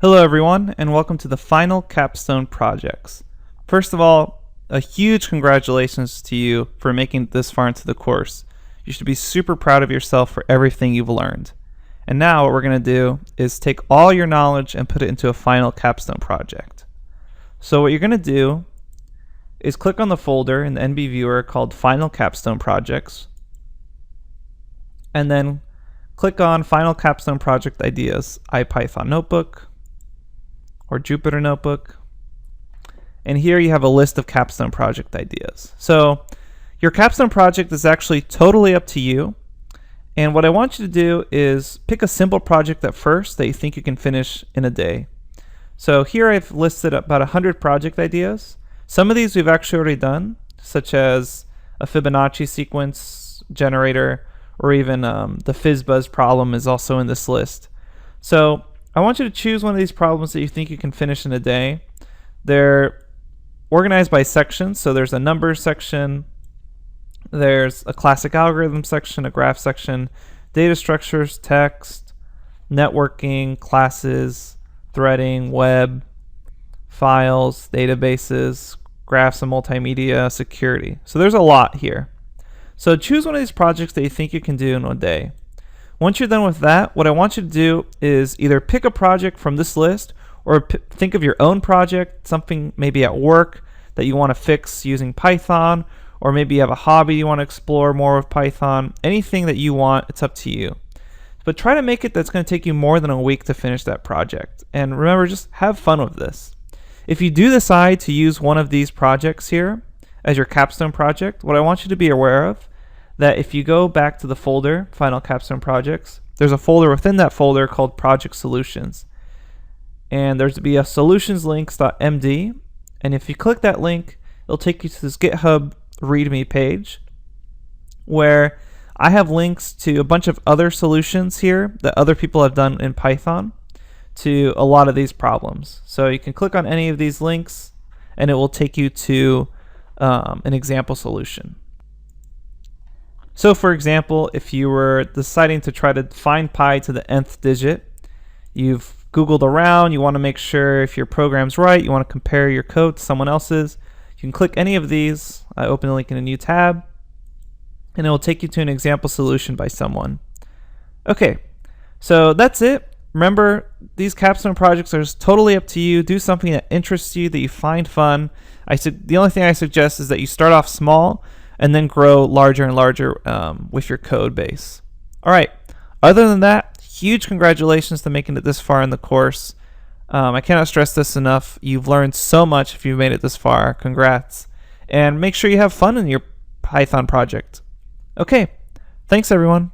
Hello everyone, and welcome to the final Capstone projects. First of all, a huge congratulations to you for making it this far into the course. You should be super proud of yourself for everything you've learned. And now what we're going to do is take all your knowledge and put it into a final Capstone project. So what you're going to do is click on the folder in the NB viewer called Final Capstone Projects, and then click on Final Capstone Project Ideas, IPython Notebook, or Jupyter Notebook. And here you have a list of Capstone project ideas. So your Capstone project is actually totally up to you. And what I want you to do is pick a simple project at first that you think you can finish in a day. So here I've listed about 100 project ideas. Some of these we've actually already done, such as a Fibonacci sequence generator, or even the FizzBuzz problem is also in this list. So I want you to choose one of these problems that you think you can finish in a day. They're organized by sections, so there's a numbers section, there's a classic algorithm section, a graph section, data structures, text, networking, classes, threading, web, files, databases, graphs and multimedia, security. So there's a lot here. So choose one of these projects that you think you can do in a day. Once you're done with that, what I want you to do is either pick a project from this list or think of your own project, something maybe at work that you want to fix using Python, or maybe you have a hobby you want to explore more with Python. Anything that you want, it's up to you. But try to make it that's going to take you more than a week to finish that project. And remember, just have fun with this. If you do decide to use one of these projects here as your capstone project, what I want you to be aware of that if you go back to the folder, Final Capstone Projects, there's a folder within that folder called Project Solutions. And there's to be a solutionslinks.md. And if you click that link, it'll take you to this GitHub README page where I have links to a bunch of other solutions here that other people have done in Python to a lot of these problems. So you can click on any of these links and it will take you to an example solution. So for example, if you were deciding to try to find pi to the nth digit, you've Googled around, you want to make sure if your program's right, you want to compare your code to someone else's, you can click any of these. I open the link in a new tab, and it will take you to an example solution by someone. Okay, so that's it. Remember, these capstone projects are totally up to you. Do something that interests you, that you find fun. The only thing I suggest is that you start off small and then grow larger and larger with your code base. All right, other than that, huge congratulations to making it this far in the course. I cannot stress this enough. You've learned so much if you've made it this far. Congrats. And make sure you have fun in your Python project. Okay, thanks everyone.